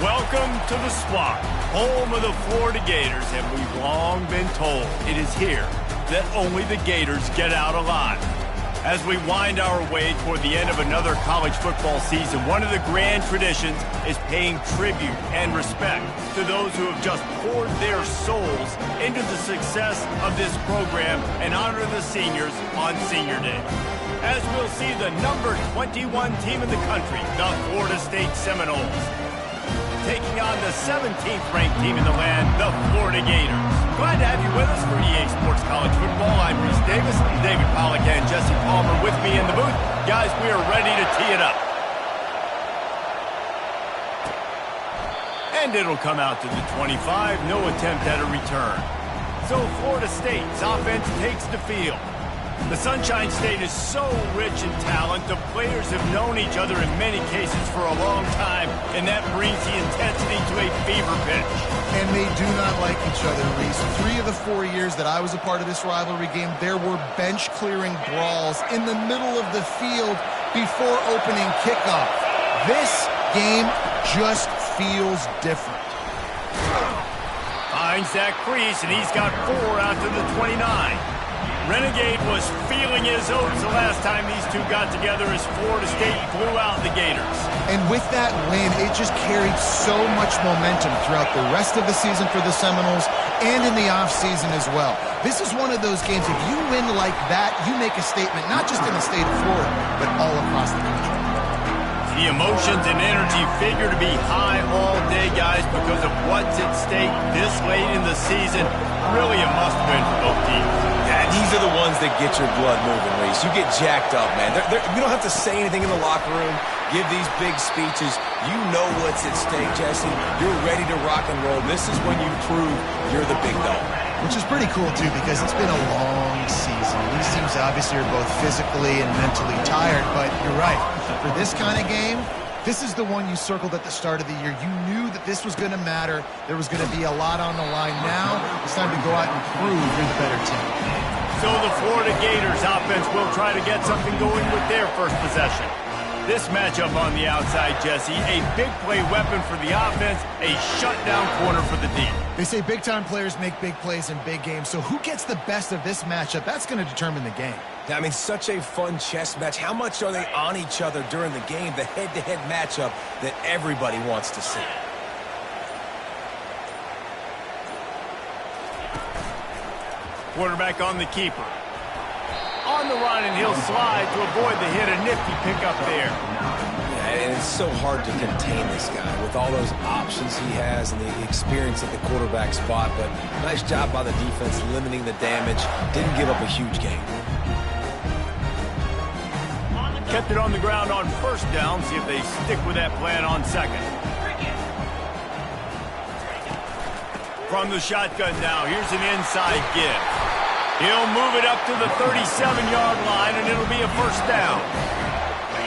Welcome to the Swamp, home of the Florida Gators, and we've long been told it is here that only the Gators get out alive. As we wind our way toward the end of another college football season, one of the grand traditions is paying tribute and respect to those who have just poured their souls into the success of this program and honor the seniors on Senior Day. As we'll see the number 21 team in the country, the Florida State Seminoles, taking on the 17th ranked team in the land, the Florida Gators. Glad to have you with us for EA Sports College Football. I'm Reese Davis, David Pollack and Jesse Palmer with me in the booth. Guys, we are ready to tee it up. And it'll come out to the 25, no attempt at a return. So Florida State's offense takes the field. The Sunshine State is so rich in talent, the players have known each other in many cases for a long time, and that brings the intensity to a fever pitch. And they do not like each other, Reese. 3 of the 4 years that I was a part of this rivalry game, there were bench-clearing brawls in the middle of the field before opening kickoff. This game just feels different. Finds that crease, and he's got 4 out to the 29. Renegade was feeling his oats the last time these two got together as Florida State blew out the Gators. And with that win, it just carried so much momentum throughout the rest of the season for the Seminoles and in the offseason as well. This is one of those games, if you win like that, you make a statement, not just in the state of Florida, but all across the country. The emotions and energy figure to be high all day, guys, because of what's at stake this late in the season. Really a must-win for both teams. Yeah, these are the ones that get your blood moving, Reese. You get jacked up, man. You don't have to say anything in the locker room, give these big speeches. You know what's at stake, Jesse. You're ready to rock and roll. This is when you prove you're the big dog. Which is pretty cool, too, because it's been a long season. These teams obviously are both physically and mentally tired, but you're right. For this kind of game, this is the one you circled at the start of the year. You knew that this was going to matter. There was going to be a lot on the line. Now, it's time to go out and prove you're the better team. So the Florida Gators offense will try to get something going with their first possession. This matchup on the outside, Jesse, a big play weapon for the offense, a shutdown corner for the D. They say big-time players make big plays in big games, so who gets the best of this matchup? That's going to determine the game. I mean, such a fun chess match. How much are they on each other during the game, the head-to-head matchup that everybody wants to see? Quarterback on the keeper. On the run, and he'll slide to avoid the hit. A nifty pickup there. Yeah, and it's so hard to contain this guy with all those options he has and the experience at the quarterback spot. But nice job by the defense limiting the damage. Didn't give up a huge gain. Kept it on the ground on first down. See if they stick with that plan on second. From the shotgun now, here's an inside give. He'll move it up to the 37-yard line, and it'll be a first down.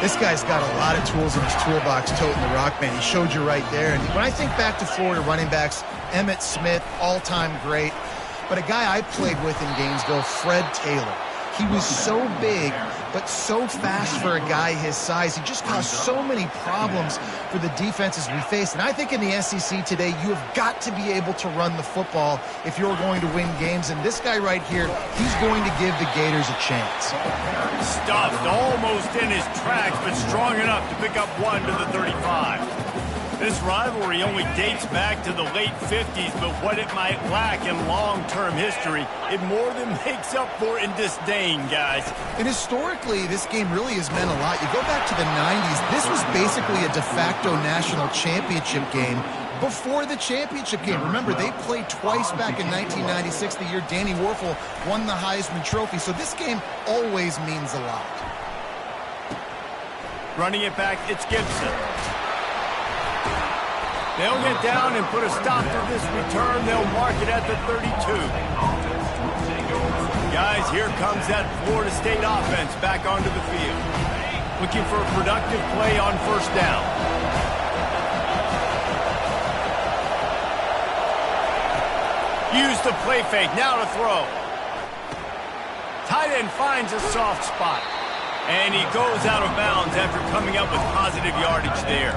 This guy's got a lot of tools in his toolbox toting the rock, man. He showed you right there. And when I think back to Florida running backs, Emmitt Smith, all-time great. But a guy I played with in Gainesville, Fred Taylor. He was so big, but so fast for a guy his size. He just caused so many problems for the defenses we faced. And I think in the SEC today, you have got to be able to run the football if you're going to win games. And this guy right here, he's going to give the Gators a chance. Stuffed almost in his tracks, but strong enough to pick up 1 to the 35. This rivalry only dates back to the late 50s, but what it might lack in long-term history, it more than makes up for in disdain, guys. And historically, this game really has meant a lot. You go back to the 90s, this was basically a de facto national championship game before the championship game. Remember, they played twice back in 1996, the year Danny Werfel won the Heisman Trophy. So this game always means a lot. Running it back, it's Gibson. They'll get down and put a stop to this return. They'll mark it at the 32. Guys, here comes that Florida State offense back onto the field. Looking for a productive play on first down. Use the play fake, now to throw. Tight end finds a soft spot. And he goes out of bounds after coming up with positive yardage there.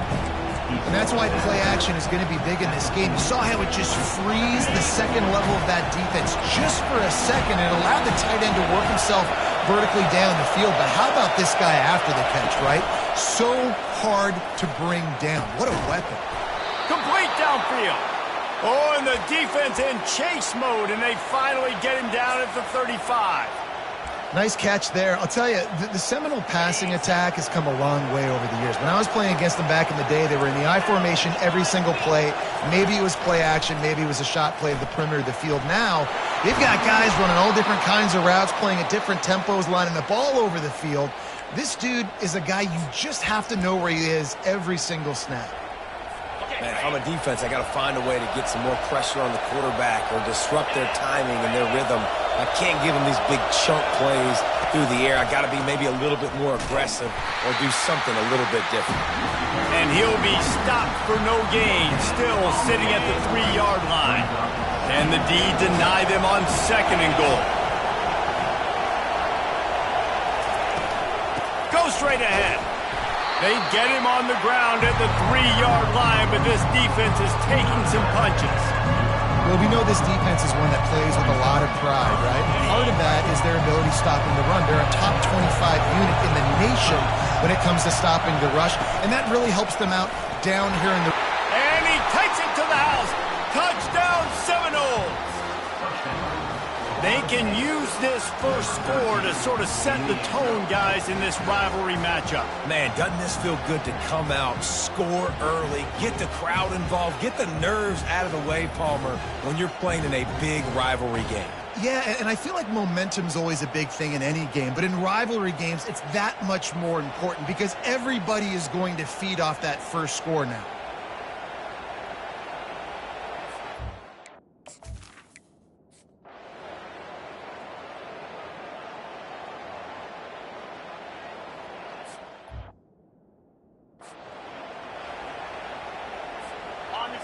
And that's why play action is going to be big in this game. You saw how it just frees the second level of that defense just for a second. It allowed the tight end to work himself vertically down the field. But how about this guy after the catch, right? So hard to bring down. What a weapon. Complete downfield. Oh, and the defense in chase mode, and they finally get him down at the 35. Nice catch there. I'll tell you, the Seminole passing attack has come a long way over the years. When I was playing against them back in the day, they were in the I formation every single play. Maybe it was play action. Maybe it was a shot play of the perimeter of the field. Now, they've got guys running all different kinds of routes, playing at different tempos, lining the ball over the field. This dude is a guy you just have to know where he is every single snap. Man, if I'm a defense, I got to find a way to get some more pressure on the quarterback or disrupt their timing and their rhythm. I can't give them these big chunk plays through the air. I got to be maybe a little bit more aggressive or do something a little bit different. And he'll be stopped for no gain, still sitting at the 3-yard line. And the D deny them on 2nd and goal. Go straight ahead. They get him on the ground at the 3-yard line, but this defense is taking some punches. Well, we know this defense is one that plays with a lot of pride, right? Part of that is their ability stopping the run. They're a top 25 unit in the nation when it comes to stopping the rush, and that really helps them out down here in the... And he takes it to the house. Touchdown, Seminoles. They can use this first score to sort of set the tone, guys, in this rivalry matchup. Man, doesn't this feel good to come out, score early, get the crowd involved, get the nerves out of the way, Palmer, when you're playing in a big rivalry game? Yeah, and I feel like momentum's always a big thing in any game, but in rivalry games, it's that much more important because everybody is going to feed off that first score now.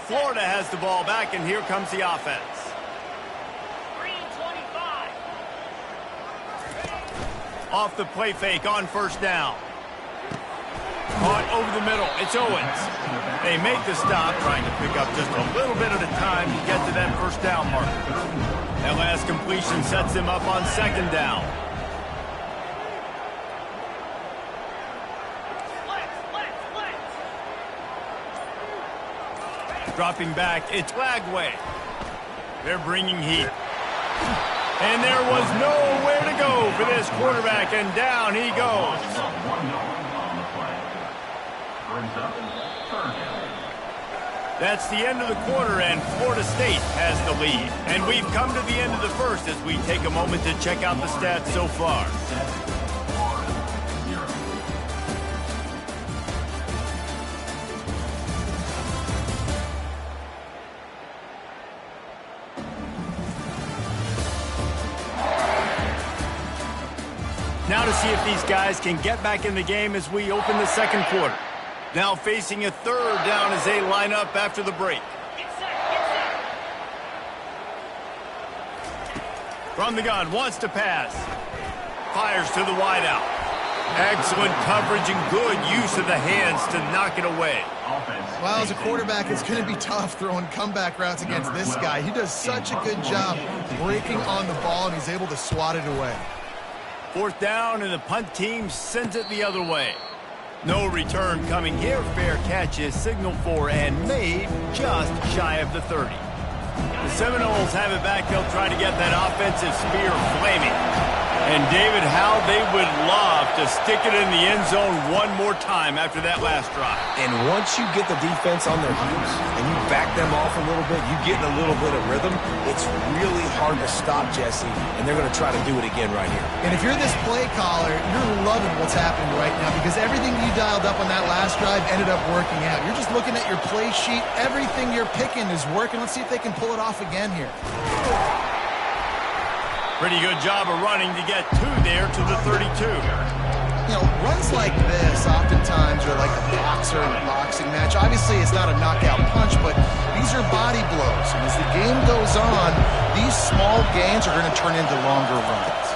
Florida has the ball back, and here comes the offense. 3-25. Off the play fake on first down. Caught over the middle. It's Owens. They make the stop, trying to pick up just a little bit at a time to get to that first down mark. That last completion sets them up on 2nd down. Dropping back, it's Lagway. They're bringing heat. And there was nowhere to go for this quarterback, and down he goes. That's the end of the quarter, and Florida State has the lead. And we've come to the end of the first as we take a moment to check out the stats so far. Now to see if these guys can get back in the game as we open the second quarter. Now facing a 3rd down as they line up after the break. From the gun, wants to pass. Fires to the wideout. Excellent coverage and good use of the hands to knock it away. Well, as a quarterback, it's going to be tough throwing comeback routes against this guy. He does such a good job breaking on the ball, and he's able to swat it away. 4th down, and the punt team sends it the other way. No return coming here. Fair catch is signaled for and made just shy of the 30. The Seminoles have it back. They'll try to get that offensive spear flaming. And David, how they would love to stick it in the end zone one more time after that last drive. And once you get the defense on their heels and you back them off a little bit, you get in a little bit of rhythm, it's really hard to stop, Jesse, and they're going to try to do it again right here. And if you're this play caller, you're loving what's happening right now because everything you dialed up on that last drive ended up working out. You're just looking at your play sheet. Everything you're picking is working. Let's see if they can pull it off again here. Pretty good job of running to get 2 there to the 32. You know, runs like this oftentimes are like a boxer in a boxing match. Obviously, it's not a knockout punch, but these are body blows. And as the game goes on, these small gains are going to turn into longer runs.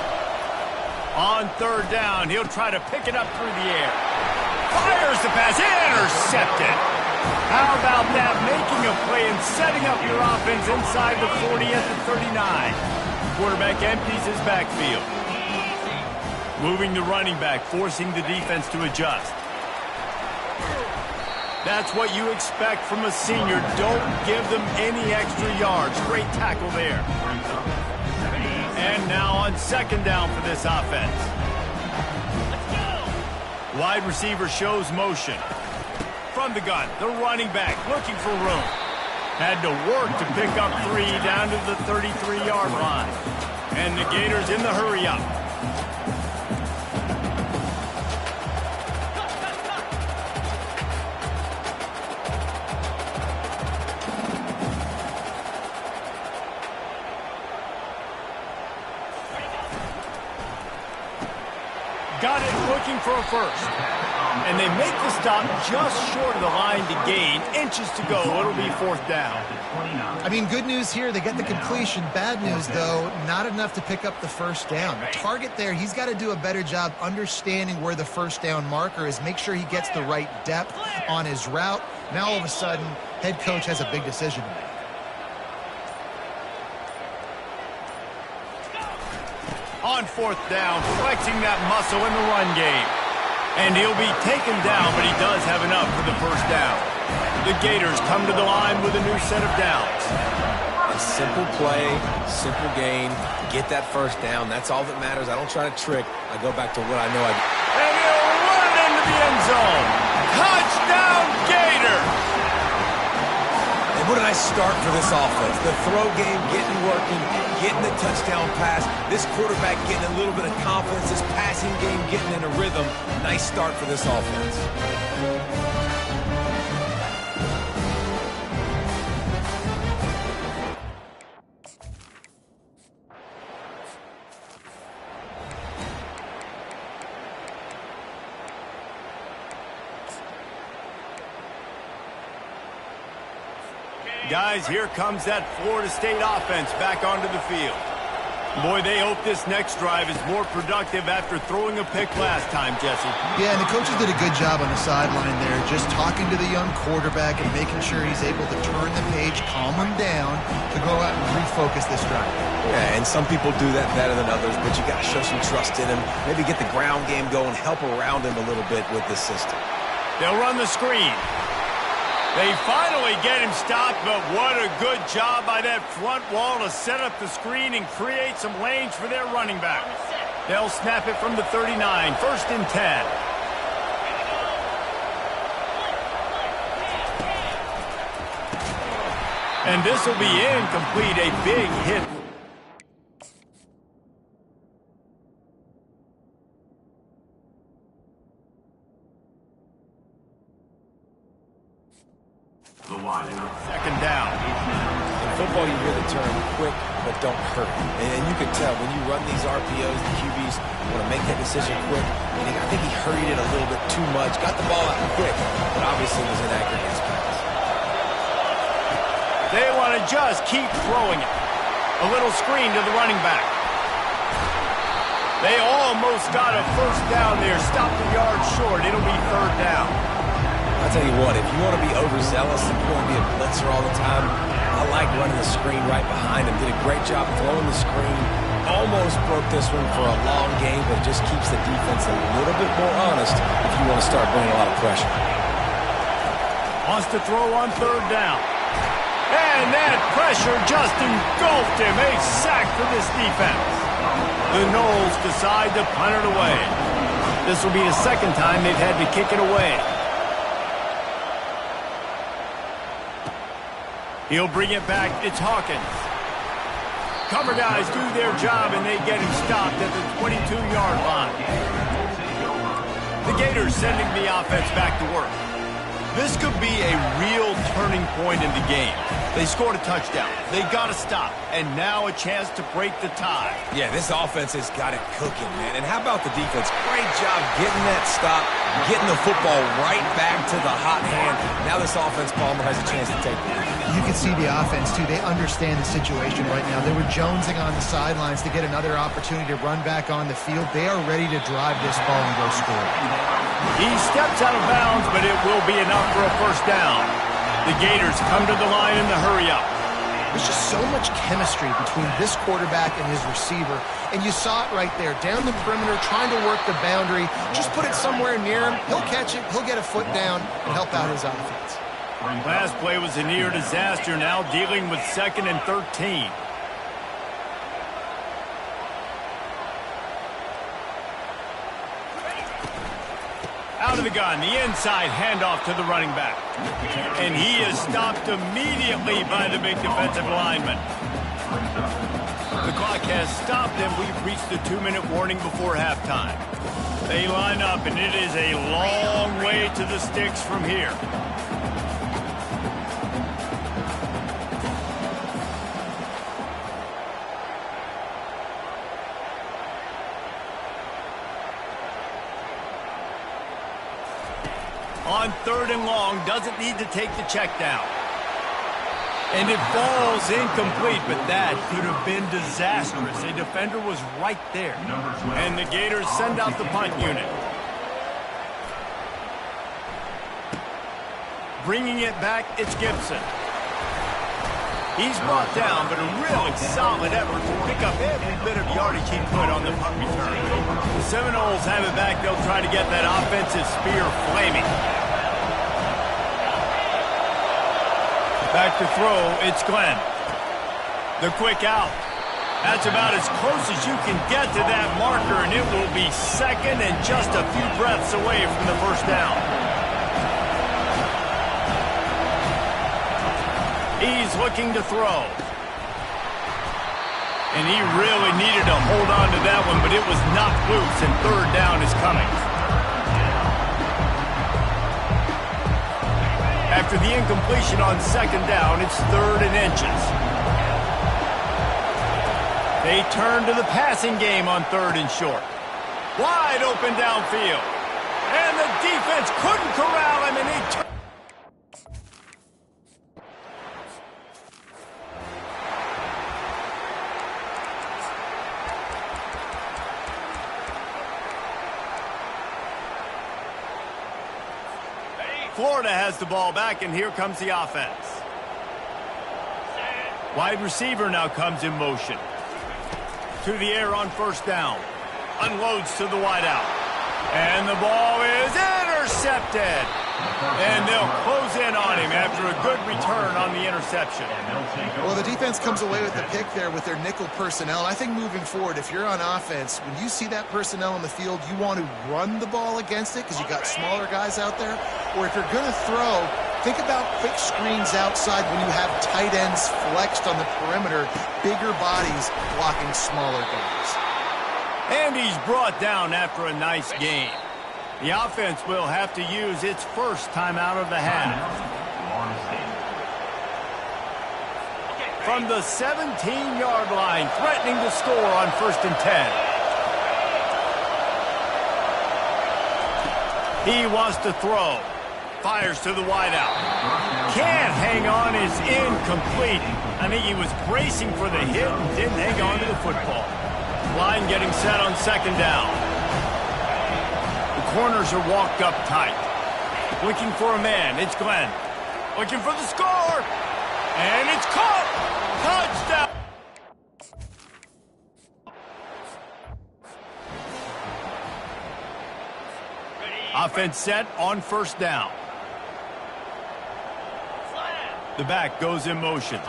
On 3rd down, he'll try to pick it up through the air. Fires the pass, intercepted. How about that? Making a play and setting up your offense inside the 40 at the 39. Quarterback empties his backfield. Moving the running back, forcing the defense to adjust. That's what you expect from a senior. Don't give them any extra yards. Great tackle there. And now on second down for this offense. Wide receiver shows motion. From the gun, the running back looking for room. Had to work to pick up 3 down to the 33-yard line. And the Gators in the hurry up. Got it, looking for a first. And they make the stop just short of the line to gain. Inches to go. It'll be fourth down. I mean, good news here. They get the completion. Bad news, though, not enough to pick up the first down. The target there, he's got to do a better job understanding where the first down marker is. Make sure he gets the right depth on his route. Now, all of a sudden, head coach has a big decision to make. On fourth down, flexing that muscle in the run game. And he'll be taken down, but he does have enough for the first down. The Gators come to the line with a new set of downs. A simple play, simple gain. Get that first down. That's all that matters. I don't try to trick. I go back to what I know I do. And he'll run it into the end zone. Touchdown, Gators! And what a nice start for this offense. The throw game getting working, getting the touchdown pass. This quarterback getting a little bit of confidence. This passing game getting in a rhythm. Nice start for this offense. Guys, here comes that Florida State offense back onto the field. Boy, they hope this next drive is more productive after throwing a pick last time, Jesse. Yeah, and the coaches did a good job on the sideline there, just talking to the young quarterback and making sure he's able to turn the page, calm him down, to go out and refocus this drive. Yeah, and some people do that better than others, but you got to show some trust in him. Maybe get the ground game going, help around him a little bit with this system. They'll run the screen. They finally get him stopped, but what a good job by that front wall to set up the screen and create some lanes for their running back. They'll snap it from the 39, first and 10. And this will be incomplete, a big hit. Second down. In football, you hear the term quick, but don't hurt. And you can tell when you run these RPOs, the QBs want to make that decision quick. And I think he hurried it a little bit too much. Got the ball out quick, but obviously was inaccurate in his pass. They want to just keep throwing it. A little screen to the running back. They almost got a first down there. Stopped a yard short. It'll be third down. I'll tell you what, if you want to be overzealous and you want to be a blitzer all the time, I like running the screen right behind him. Did a great job throwing the screen. Almost broke this one for a long game, but it just keeps the defense a little bit more honest if you want to start bringing a lot of pressure. Wants to throw on third down. And that pressure just engulfed him. A sack for this defense. The Noles decide to punt it away. This will be the second time they've had to kick it away. He'll bring it back. It's Hawkins. Cover guys do their job, and they get him stopped at the 22-yard line. The Gators sending the offense back to work. This could be a real turning point in the game. They scored a touchdown. They got to stop. And now a chance to break the tie. Yeah, this offense has got it cooking, man. And how about the defense? Great job getting that stop, getting the football right back to the hot hand. Now this offense, Palmer, has a chance to take the lead. You can see the offense, too. They understand the situation right now. They were jonesing on the sidelines to get another opportunity to run back on the field. They are ready to drive this ball and go score. He steps out of bounds, but it will be enough for a first down. The Gators come to the line in the hurry-up. There's just so much chemistry between this quarterback and his receiver, and you saw it right there. Down the perimeter, trying to work the boundary. Just put it somewhere near him. He'll catch it. He'll get a foot down and help out his offense. Last play was a near disaster, now dealing with 2nd and 13. Out of the gun, the inside handoff to the running back. And he is stopped immediately by the big defensive lineman. The clock has stopped, and we've reached the 2-minute warning before halftime. They line up, and it is a long way to the sticks from here. On 3rd and long, doesn't need to take the check down. And it falls incomplete, but that could have been disastrous. A defender was right there. And the Gators send out the punt unit. Bringing it back, it's Gibson. He's brought down, but a really solid effort to pick up every bit of yardage he could on the punt return. The Seminoles have it back. They'll try to get that offensive spear flaming. Back to throw, it's Glenn. The quick out. That's about as close as you can get to that marker, and it will be 2nd and just a few breaths away from the first down. He's looking to throw. And he really needed to hold on to that one, but it was knocked loose, and 3rd down is coming. After the incompletion on 2nd down, it's 3rd and inches. They turn to the passing game on 3rd and short. Wide open downfield. And the defense couldn't corral him, and he turned. Florida has the ball back, and here comes the offense. Wide receiver now comes in motion. To the air on 1st down. Unloads to the wideout. And the ball is intercepted. And they'll close in on him after a good return on the interception. Well, the defense comes away with the pick there with their nickel personnel. And I think moving forward, if you're on offense, when you see that personnel on the field, you want to run the ball against it because you got smaller guys out there. Or if you're going to throw, think about quick screens outside when you have tight ends flexed on the perimeter, bigger bodies blocking smaller guys. And he's brought down after a nice game. The offense will have to use its first timeout of the half. From the 17-yard line, threatening to score on 1st and 10. He wants to throw. Fires to the wideout. Can't hang on, is incomplete. I think he was bracing for the hit and didn't hang on to the football. Line getting set on 2nd down. The corners are walked up tight. Looking for a man, it's Glenn. Looking for the score. And it's caught. Touchdown. Offense set on 1st down. The back goes in motion.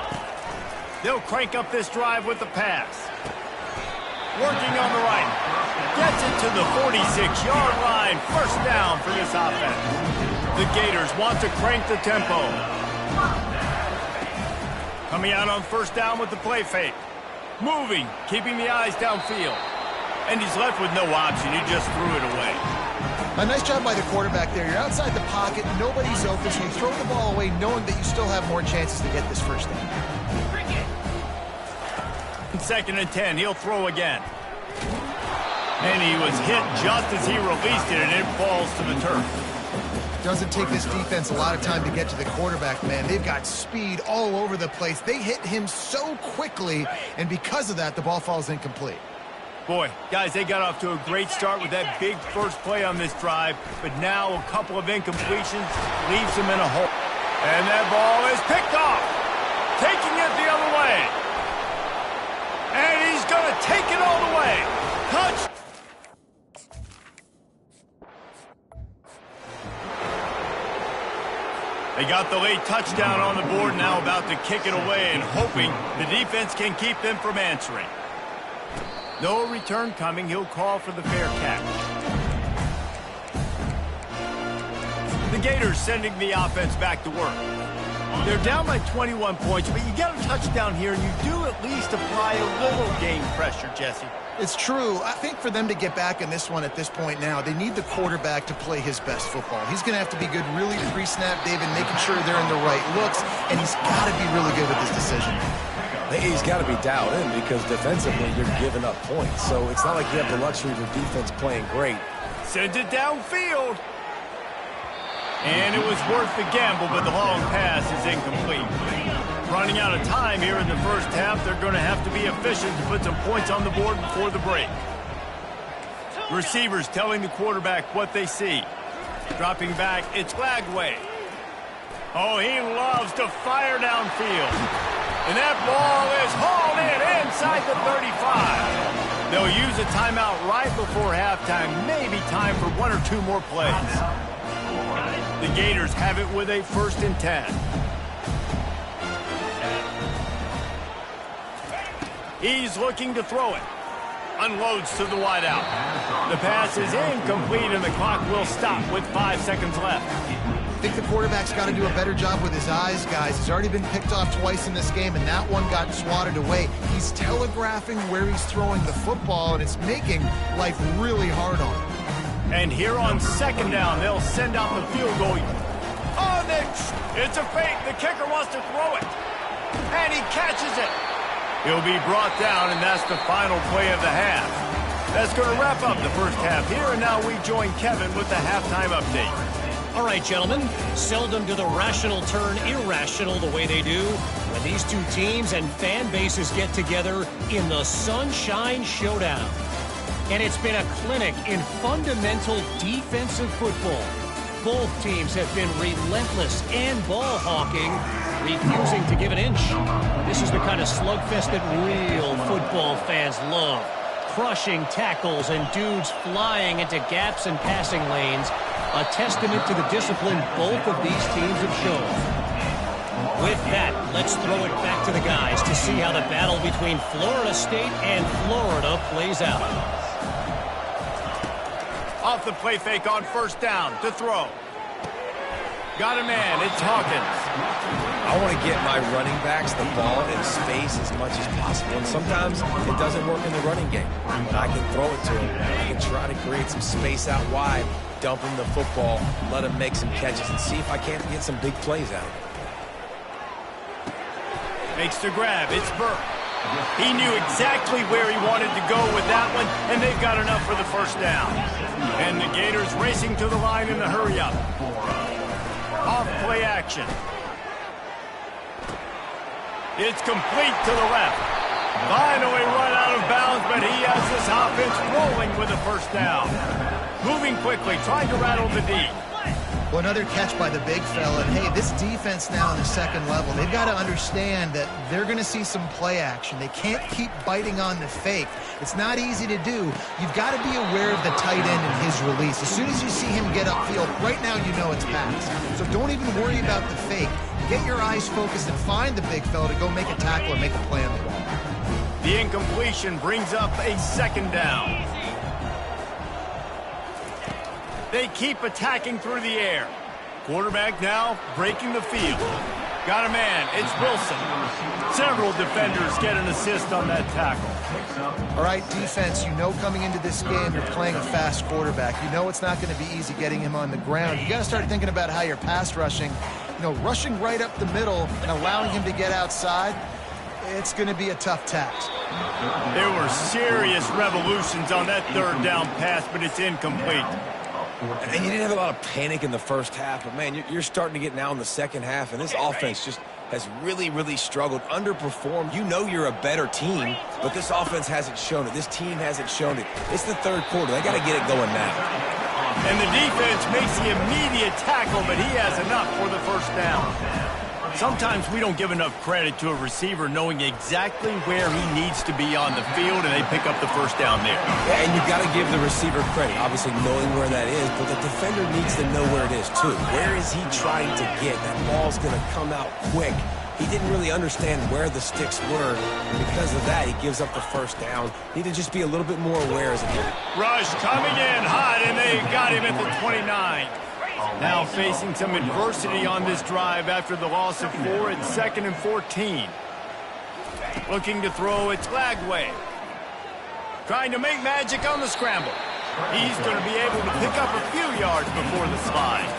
They'll crank up this drive with the pass. Working on the right. Gets it to the 46-yard line. 1st down for this offense. The Gators want to crank the tempo. Coming out on 1st down with the play fake. Moving, keeping the eyes downfield. And he's left with no option. He just threw it away. A nice job by the quarterback there. You're outside the pocket. Nobody's open, so you throw the ball away knowing that you still have more chances to get this 1st down. 2nd and 10. He'll throw again. And he was hit just as he released it, and it falls to the turf. Doesn't take this defense a lot of time to get to the quarterback, man. They've got speed all over the place. They hit him so quickly, and because of that, the ball falls incomplete. Boy, guys, they got off to a great start with that big first play on this drive, but now a couple of incompletions leaves them in a hole. And that ball is picked off, taking it the other way. And he's going to take it all the way. Touch. They got the late touchdown on the board, now about to kick it away and hoping the defense can keep them from answering. No return coming. He'll call for the fair catch. The Gators sending the offense back to work. They're down by 21 points, but you get a touchdown here, and you do at least apply a little game pressure, Jesse. It's true. I think for them to get back in this one at this point now, they need the quarterback to play his best football. He's going to have to be good really pre-snap, David, making sure they're in the right looks, and he's got to be really good with his decision. He's got to be dialed in because defensively you're giving up points. So it's not like you have the luxury of your defense playing great. Sends it downfield. And it was worth the gamble, but the long pass is incomplete. Running out of time here in the first half, they're going to have to be efficient to put some points on the board before the break. Receivers telling the quarterback what they see. Dropping back, it's Lagway. Oh, he loves to fire downfield. And that ball is hauled in inside the 35. They'll use a timeout right before halftime. Maybe time for one or two more plays. The Gators have it with a 1st and 10. He's looking to throw it. Unloads to the wideout. The pass is incomplete, and the clock will stop with 5 seconds left. I think the quarterback's got to do a better job with his eyes, guys. He's already been picked off twice in this game, and that one got swatted away. He's telegraphing where he's throwing the football, and it's making life really hard on him. And here on 2nd down, they'll send out the field goal. Oh, it's a fake. The kicker wants to throw it. And he catches it. He'll be brought down, and that's the final play of the half. That's going to wrap up the first half here, and now we join Kevin with the halftime update. All right, gentlemen, seldom do the rational turn irrational the way they do when these two teams and fan bases get together in the Sunshine Showdown. And it's been a clinic in fundamental defensive football. Both teams have been relentless and ball hawking, refusing to give an inch. This is the kind of slugfest that real football fans love. Crushing tackles and dudes flying into gaps and passing lanes. A testament to the discipline both of these teams have shown. With that, let's throw it back to the guys to see how the battle between Florida State and Florida plays out. Off the play fake on 1st down to throw. Got a man. It's Hawkins. I want to get my running backs the ball in space as much as possible. And sometimes it doesn't work in the running game. And I can throw it to him. I can try to create some space out wide, dump him the football, let him make some catches, and see if I can't get some big plays out of it. Makes the grab. It's Burke. He knew exactly where he wanted to go with that one, and they've got enough for the 1st down. And the Gators racing to the line in the hurry-up. Off play action. It's complete to the left. Finally run out of bounds, but he has this offense rolling with a 1st down. Moving quickly, trying to rattle the D. Well, another catch by the big fella. And, hey, this defense now on the 2nd level, they've got to understand that they're going to see some play action. They can't keep biting on the fake. It's not easy to do. You've got to be aware of the tight end and his release. As soon as you see him get upfield, right now you know it's pass. So don't even worry about the fake. Get your eyes focused and find the big fella to go make a tackle or make a play on the ball. The incompletion brings up a 2nd down. They keep attacking through the air. Quarterback now breaking the field. Got a man. It's Wilson. Several defenders get an assist on that tackle. All right, defense, you know coming into this game you're playing a fast quarterback. You know it's not going to be easy getting him on the ground. You got to start thinking about how you're pass rushing. You know, rushing right up the middle and allowing him to get outside. it's going to be a tough task. There were serious revolutions on that third down pass, but it's incomplete. And you didn't have a lot of panic in the first half, but, man, you're starting to get now in the second half, and this offense just has really, really struggled, underperformed. You know you're a better team, but this offense hasn't shown it. This team hasn't shown it. It's the third quarter. They got to get it going now. And the defense makes the immediate tackle, but he has enough for the first down. Sometimes we don't give enough credit to a receiver knowing exactly where he needs to be on the field, and they pick up the first down there. Yeah, and you've got to give the receiver credit, obviously knowing where that is, but the defender needs to know where it is too. Where is he trying to get? That ball's going to come out quick. He didn't really understand where the sticks were, and because of that, he gives up the first down. Need to just be a little bit more aware as a kid. Rush coming in hot, and they got him at the 29. Now facing some adversity on this drive after the loss of 4 at 2nd and 14. Looking to throw it Lagway. Trying to make magic on the scramble. He's going to be able to pick up a few yards before the slide.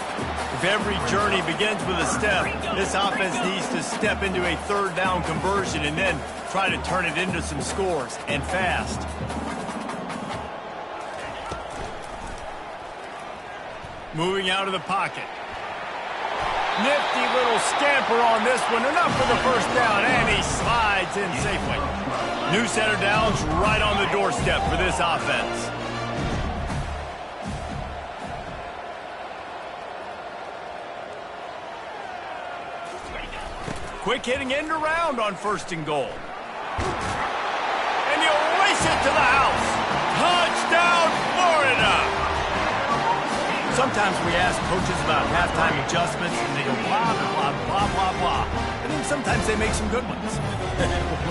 If every journey begins with a step, this offense needs to step into a third down conversion and then try to turn it into some scores, and fast. Moving out of the pocket. Nifty little scamper on this one. Enough for the first down, and he slides in safely. New center downs right on the doorstep for this offense. Quick hitting end around on 1st and goal. And he'll race it to the house. Touchdown, Florida! Sometimes we ask coaches about halftime adjustments, and they go blah, blah, blah, blah, blah. And then sometimes they make some good ones.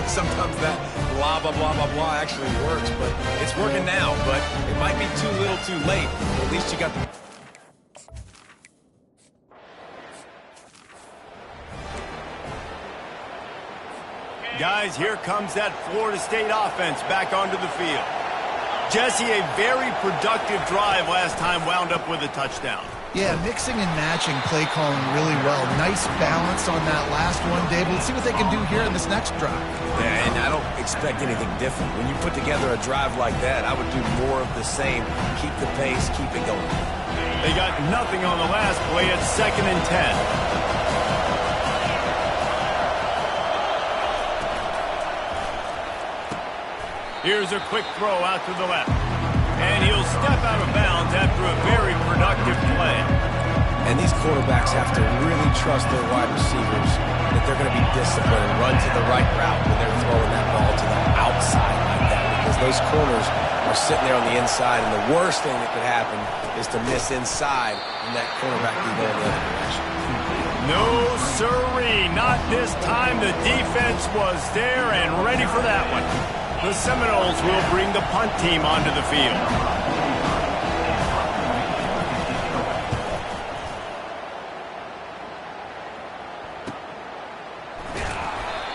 Sometimes that blah, blah, blah, blah, blah actually works, but it's working now. But it might be too little too late. But at least you got the... Guys, here comes that Florida State offense back onto the field. Jesse, a very productive drive last time wound up with a touchdown. Yeah, mixing and matching play calling really well. Nice balance on that last one, Dave. Let's see what they can do here in this next drive. Yeah, and I don't expect anything different. When you put together a drive like that, I would do more of the same. Keep the pace, keep it going. They got nothing on the last play at 2nd and 10. Here's a quick throw out to the left. And he'll step out of bounds after a very productive play. And these quarterbacks have to really trust their wide receivers that they're going to be disciplined and run to the right route when they're throwing that ball to the outside like that, because those corners are sitting there on the inside, and the worst thing that could happen is to miss inside and that cornerback be going the other direction. No, sirree. Not this time. The defense was there and ready for that one. The Seminoles will bring the punt team onto the field.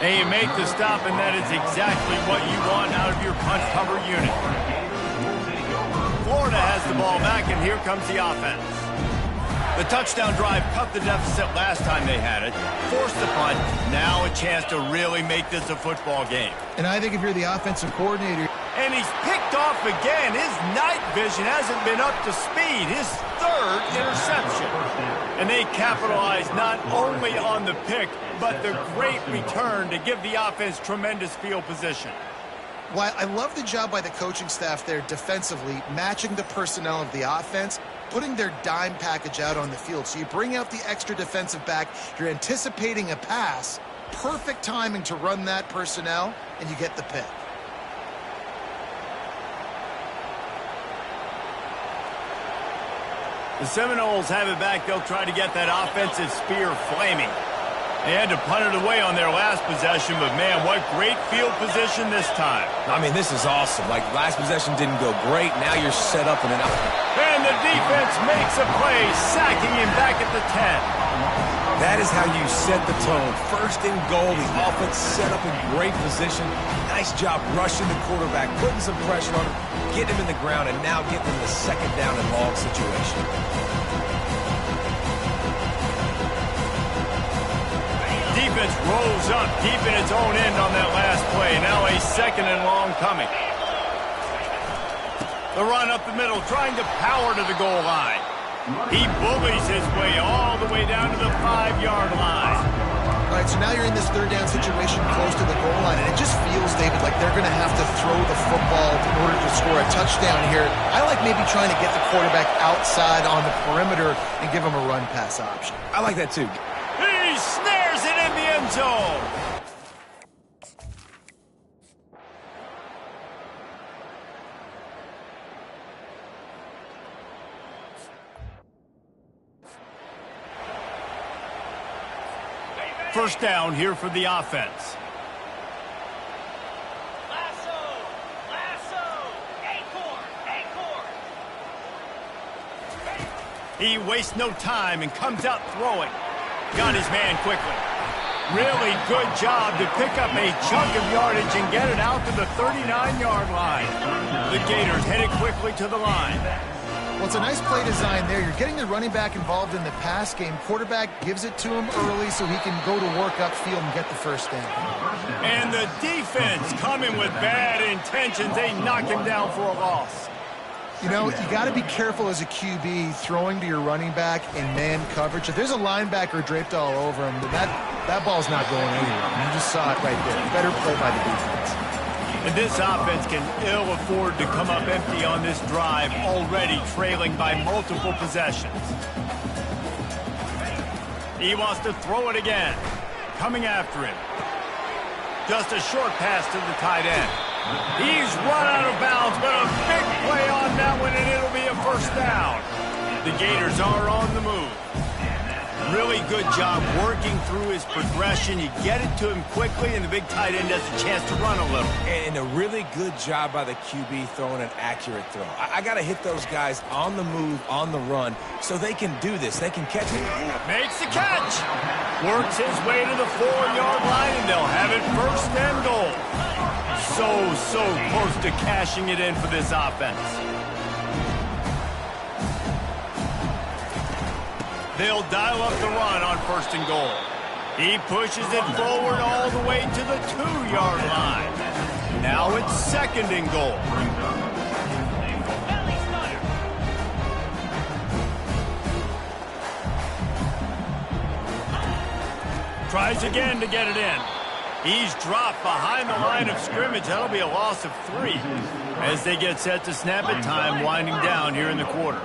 And you make the stop, and that is exactly what you want out of your punt cover unit. Florida has the ball back, and here comes the offense. The touchdown drive cut the deficit last time they had it, forced the punt, now a chance to really make this a football game. And I think if you're the offensive coordinator... And he's picked off again. His night vision hasn't been up to speed. His 3rd interception. And they capitalize not only on the pick, but the great return to give the offense tremendous field position. Well, I love the job by the coaching staff there defensively, matching the personnel of the offense, putting their dime package out on the field. So you bring out the extra defensive back, you're anticipating a pass, perfect timing to run that personnel, and you get the pick. The Seminoles have it back. They'll try to get that offensive spear flaming. They had to punt it away on their last possession, but man, what great field position this time. I mean, this is awesome. Like, last possession didn't go great. Now you're set up in an... And the defense makes a play, sacking him back at the 10. That is how you set the tone. 1st and goal, the offense set up in great position. Nice job rushing the quarterback, putting some pressure on him, getting him in the ground, and now getting him the 2nd down and long situation. defense rolls up deep in its own end on that last play. Now a 2nd and long coming. The run up the middle, trying to power to the goal line. He bullies his way all the way down to the 5-yard line. All right, so now you're in this 3rd down situation close to the goal line, and it just feels, David, like they're going to have to throw the football in order to score a touchdown here. I like maybe trying to get the quarterback outside on the perimeter and give him a run-pass option. I like that too. He snares it in the end zone. First down here for the offense. He wastes no time and comes out throwing. Got his man quickly. Really good job to pick up a chunk of yardage and get it out to the 39-yard line. The Gators headed quickly to the line. Well, it's a nice play design there. You're getting the running back involved in the pass game. Quarterback gives it to him early so he can go to work upfield and get the first down. And the defense coming with bad intentions. They knock him down for a loss. You know, you got to be careful as a QB throwing to your running back in man coverage. If there's a linebacker draped all over him, then that ball's not going anywhere. You just saw it right there. Better play by the defense. And this offense can ill afford to come up empty on this drive, already trailing by multiple possessions. He wants to throw it again. Coming after him. Just a short pass to the tight end. He's run out of bounds, but a big play on that one, and it'll be a first down. The Gators are on the move. Really good job working through his progression. You get it to him quickly, and the big tight end has a chance to run a little. And a really good job by the QB throwing an accurate throw. I got to hit those guys on the move, on the run, so they can do this. They can catch it. Makes the catch. Works his way to the 4-yard line, and they'll have it first and goal. So close to cashing it in for this offense. They'll dial up the run on 1st and goal. He pushes it forward all the way to the 2-yard line. Now it's 2nd and goal. Tries again to get it in. He's dropped behind the line of scrimmage. That'll be a loss of 3 as they get set to snap it. Time winding down here in the quarter.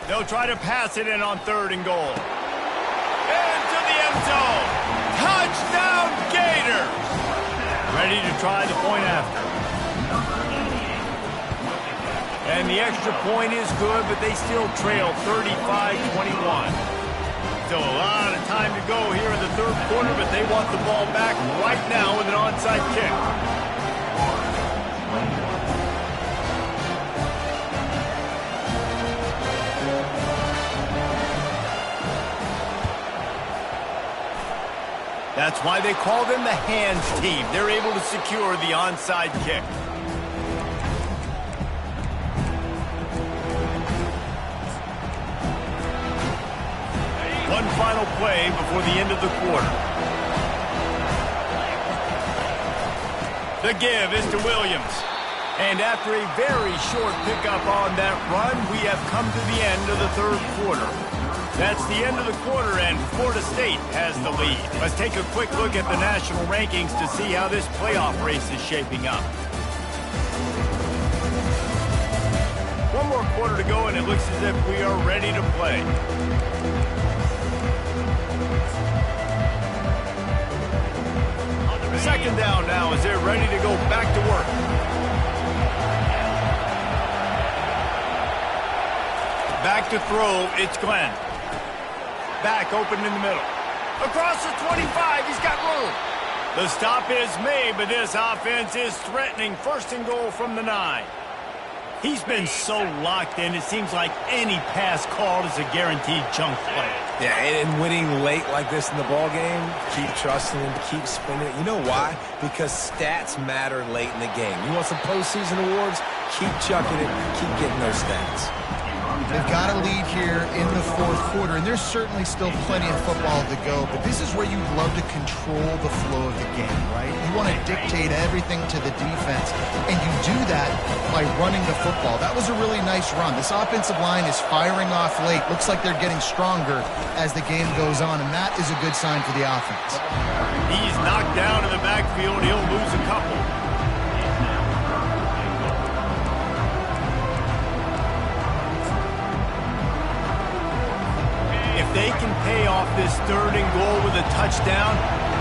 They'll try to pass it in on 3rd and goal. Into the end zone. Touchdown, Gators. Ready to try the point after. And the extra point is good, but they still trail 35-21. Still a lot of time to go here in the 3rd quarter, but they want the ball back right now with an onside kick. That's why they call them the hands team. They're able to secure the onside kick. One final play before the end of the quarter. The give is to Williams. And after a very short pickup on that run, we have come to the end of the 3rd quarter. That's the end of the quarter, and Florida State has the lead. Let's take a quick look at the national rankings to see how this playoff race is shaping up. One more quarter to go, and it looks as if we are ready to play. Second down now as they're ready to go back to work. Back to throw, it's Glenn. Back open in the middle. Across the 25, he's got room. The stop is made, but this offense is threatening 1st and goal from the 9. He's been so locked in, it seems like any pass called is a guaranteed chunk play. Yeah, and winning late like this in the ball game, keep trusting him, keep spinning it. You know why? Because stats matter late in the game. You want some postseason awards? Keep chucking it, keep getting those stats. They've got a lead here in the fourth quarter, and there's certainly still plenty of football to go, but this is where you'd love to control the flow of the game, right? You want to dictate everything to the defense, and you do that by running the football. That was a really nice run. This offensive line is firing off late. Looks like they're getting stronger as the game goes on, and that is a good sign for the offense. He's knocked down in the backfield. He'll lose a couple. If they can pay off this 3rd and goal with a touchdown,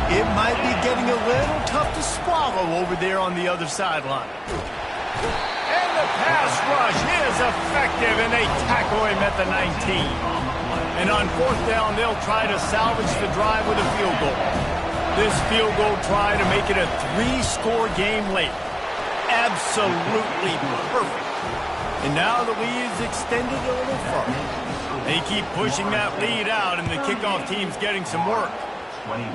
it might be getting a little tough to swallow over there on the other sideline. And the pass rush is effective, and they tackle him at the 19. And on 4th down, they'll try to salvage the drive with a field goal. This field goal try to make it a 3-score game late. Absolutely perfect. And now the lead is extended a little further. They keep pushing that lead out, and the kickoff team's getting some work. 21.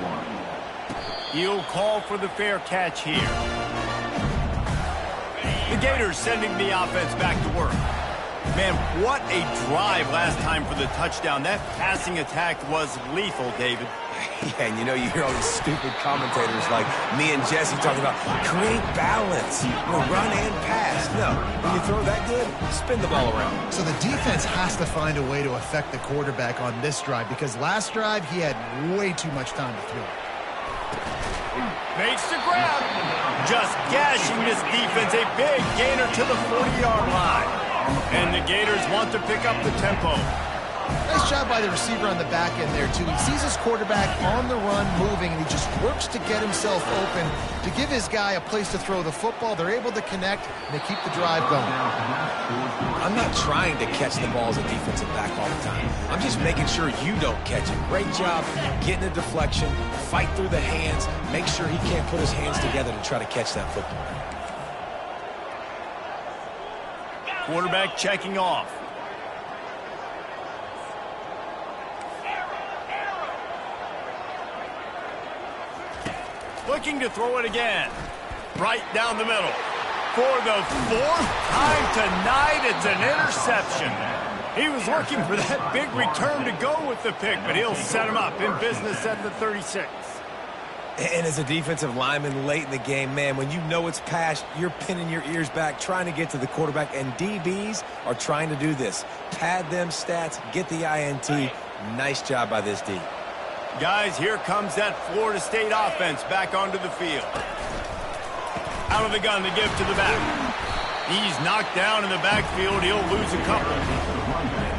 He'll call for the fair catch here. The Gators sending the offense back to work. Man, what a drive last time for the touchdown. That passing attack was lethal, David. Yeah, and you know, you hear all these stupid commentators like me and Jesse talking about create balance, run and pass. No, when you throw that good, spin the ball around. So the defense has to find a way to affect the quarterback on this drive, because last drive he had way too much time to throw. Makes the grab. Just gashing this defense. A big gainer to the 40-yard line. And the Gators want to pick up the tempo. Nice job by the receiver on the back end there, too. He sees his quarterback on the run moving, and he just works to get himself open to give his guy a place to throw the football. They're able to connect, and they keep the drive going. I'm not trying to catch the ball as a defensive back all the time. I'm just making sure you don't catch it. Great job getting a deflection, fight through the hands, make sure he can't put his hands together to try to catch that football. Quarterback checking off. Looking to throw it again. Right down the middle. For the 4th time tonight, it's an interception. He was looking for that big return to go with the pick, but he'll set him up in business at the 36. And as a defensive lineman late in the game, man, when you know it's pass, you're pinning your ears back, trying to get to the quarterback, and DBs are trying to do this. Pad them stats, get the INT. Nice job by this D. Guys, here comes that Florida State offense back onto the field. Out of the gun to give to the back. He's knocked down in the backfield. He'll lose a couple.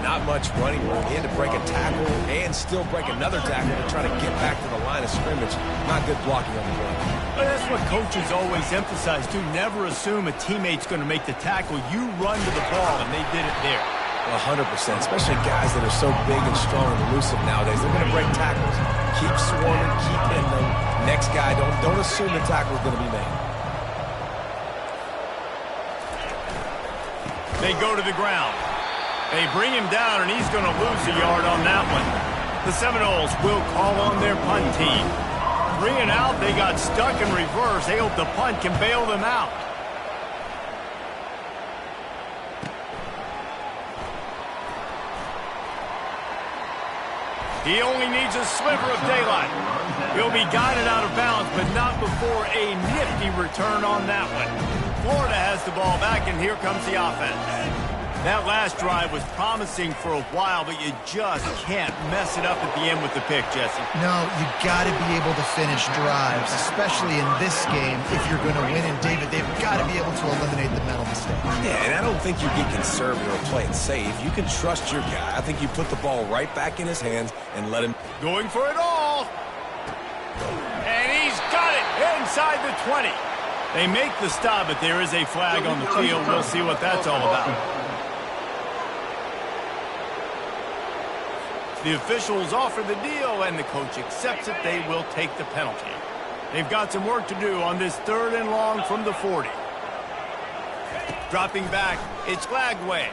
Not much running room. He had to break a tackle and still break another tackle to try to get back to the line of scrimmage. Not good blocking on the play. But that's what coaches always emphasize, too. Never assume a teammate's going to make the tackle. You run to the ball, and they did it there. 100%, especially guys that are so big and strong and elusive nowadays. They're going to break tackles. Keep swarming, keep hitting them. Next guy, don't assume the tackle's going to be made. They go to the ground. They bring him down, and he's going to lose a yard on that one. The Seminoles will call on their punt team. 3 and out, they got stuck in reverse. They hope the punt can bail them out. He only needs a sliver of daylight. He'll be guided out of bounds, but not before a nifty return on that one. Florida has the ball back, and here comes the offense. That last drive was promising for a while, but you just can't mess it up at the end with the pick, Jesse. No, you got to be able to finish drives, especially in this game if you're going to win. And, David, they've got to be able to eliminate the mental mistake. Yeah, and I don't think you get conservative or play it safe. You can trust your guy. I think you put the ball right back in his hands and let him. Going for it all. And he's got it inside the 20. They make the stop, but there is a flag on the field. We'll see what that's all about. The officials offer the deal, and the coach accepts it. They will take the penalty. They've got some work to do on this 3rd and long from the 40. Dropping back, it's Lagway.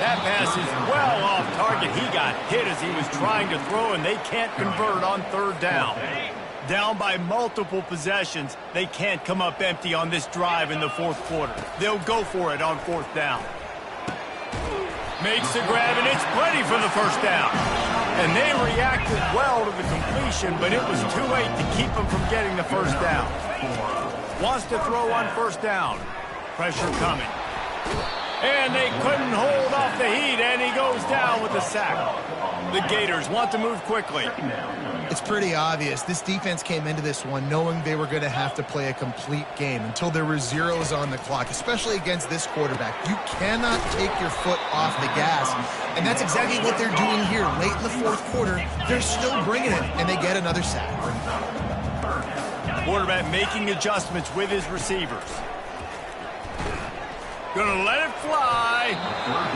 That pass is well off target. He got hit as he was trying to throw, and they can't convert on 3rd down. Down by multiple possessions, they can't come up empty on this drive in the 4th quarter. They'll go for it on 4th down. Makes the grab, and it's plenty for the first down. And they reacted well to the completion, but it was too late to keep them from getting the first down. Wants to throw on first down. Pressure coming. And they couldn't hold off the heat, and he goes down with a sack. The Gators want to move quickly. It's pretty obvious. This defense came into this one knowing they were going to have to play a complete game until there were zeros on the clock, especially against this quarterback. You cannot take your foot off the gas, and that's exactly what they're doing here. Late in the fourth quarter, they're still bringing it, and they get another sack. Quarterback making adjustments with his receivers. Gonna let it fly,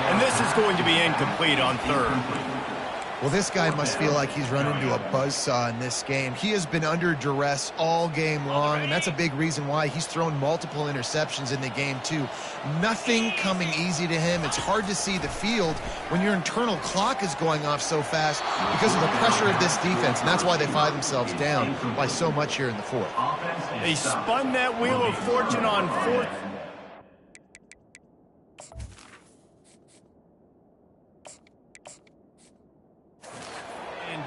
and this is going to be incomplete on third. Well, this guy must feel like he's run into a buzzsaw in this game. He has been under duress all game long, and that's a big reason why he's thrown multiple interceptions in the game, too. Nothing coming easy to him. It's hard to see the field when your internal clock is going off so fast because of the pressure of this defense, and that's why they find themselves down by so much here in the fourth. They spun that wheel of fortune on fourth.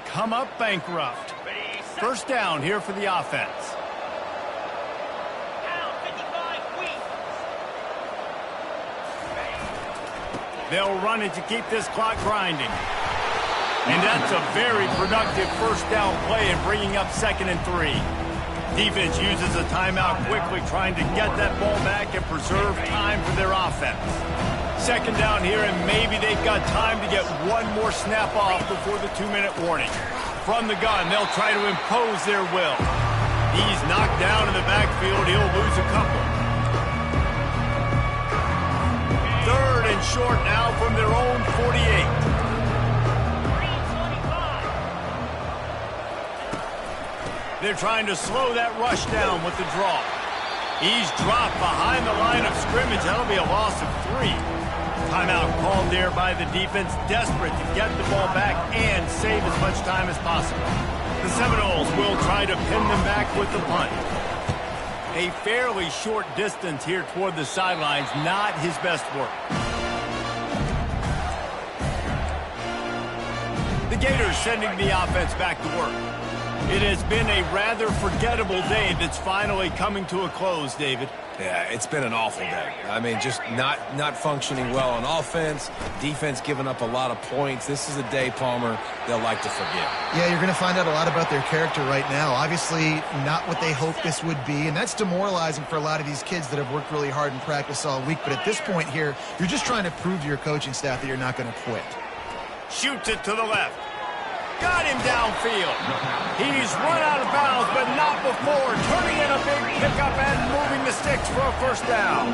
Come up bankrupt. First down here for the offense. They'll run it to keep this clock grinding. And that's a very productive first down play in bringing up 2nd and 3. Defense uses a timeout quickly, trying to get that ball back and preserve time for their offense. 2nd down here, and maybe they've got time to get one more snap off before the 2-minute warning. From the gun, they'll try to impose their will. He's knocked down in the backfield. He'll lose a couple. 3rd and short now from their own 48. They're trying to slow that rush down with the draw. He's dropped behind the line of scrimmage. That'll be a loss of 3. Timeout called there by the defense, desperate to get the ball back and save as much time as possible. The Seminoles will try to pin them back with the punt. A fairly short distance here toward the sidelines, not his best work. The Gators sending the offense back to work. It has been a rather forgettable day that's finally coming to a close, David. Yeah, it's been an awful day. I mean, just not functioning well on offense, defense giving up a lot of points. This is a day, Palmer, they'll like to forget. Yeah, you're going to find out a lot about their character right now. Obviously, not what they hoped this would be, and that's demoralizing for a lot of these kids that have worked really hard in practice all week. But at this point here, you're just trying to prove to your coaching staff that you're not going to quit. Shoots it to the left. Got him downfield. He's run out of bounds, but not before. Turning in a big pickup and moving the sticks for a first down.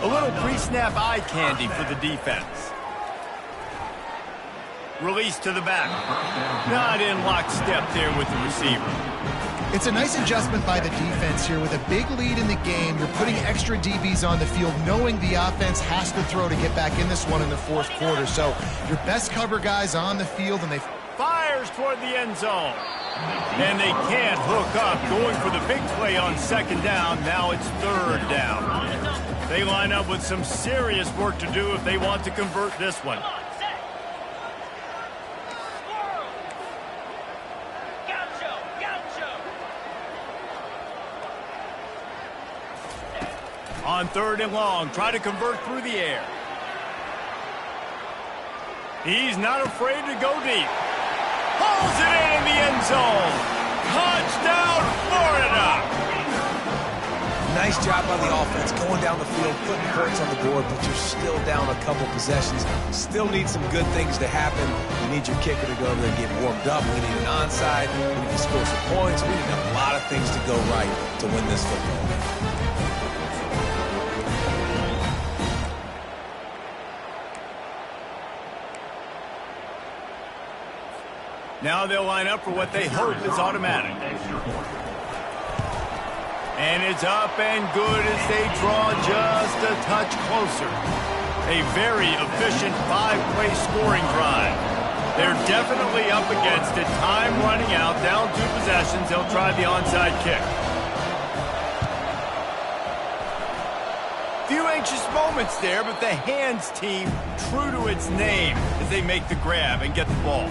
A little pre-snap eye candy for the defense. Release to the back. Not in lockstep there with the receiver. It's a nice adjustment by the defense here. With a big lead in the game, you're putting extra DBs on the field, knowing the offense has to throw to get back in this one in the fourth quarter. So your best cover guys on the field, and they fires toward the end zone. And they can't hook up, going for the big play on 2nd down. Now it's 3rd down. They line up with some serious work to do if they want to convert this one. On 3rd and long, try to convert through the air. He's not afraid to go deep. Pulls it in the end zone. Touchdown, Florida! Nice job by the offense, going down the field, putting points on the board, but you're still down a couple possessions. Still need some good things to happen. You need your kicker to go over there and get warmed up. We need an onside. We need to score some points. We need a lot of things to go right to win this football game. Now they'll line up for what they hope is automatic. And it's up and good as they draw just a touch closer. A very efficient 5-play scoring drive. They're definitely up against it. Time running out, down 2 possessions. They'll try the onside kick. Few anxious moments there, but the hands team true to its name as they make the grab and get the ball.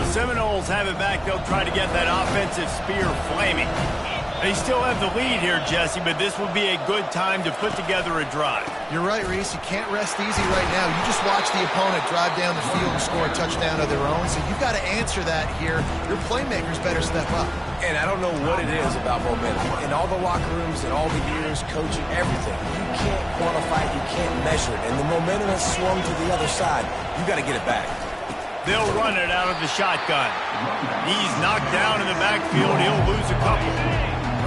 The Seminoles have it back. They'll try to get that offensive spear flaming. They still have the lead here, Jesse, but this would be a good time to put together a drive. You're right, Reese. You can't rest easy right now. You just watch the opponent drive down the field and score a touchdown of their own, so you've got to answer that here. Your playmakers better step up. And I don't know what it is about momentum. In all the locker rooms and all the years, coaching, everything, you can't quantify it, you can't measure it. And the momentum has swung to the other side. You got to get it back. They'll run it out of the shotgun. He's knocked down in the backfield. He'll lose a couple.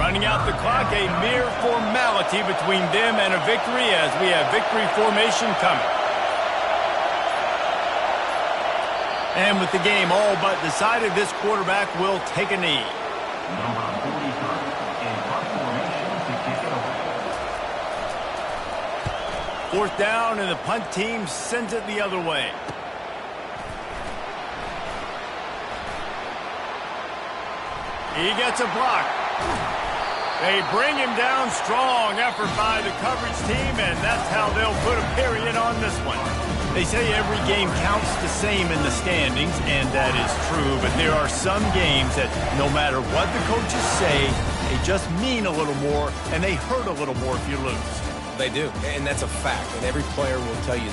Running out the clock, a mere formality between them and a victory as we have victory formation coming. And with the game all but decided, this quarterback will take a knee. Number 43 in punt formation to kick it away. 4th down, and the punt team sends it the other way. He gets a block. They bring him down. Strong effort by the coverage team, and that's how they'll put a period on this one. They say every game counts the same in the standings, and that is true, but there are some games that no matter what the coaches say, they just mean a little more, and they hurt a little more if you lose. They do, and that's a fact, and every player will tell you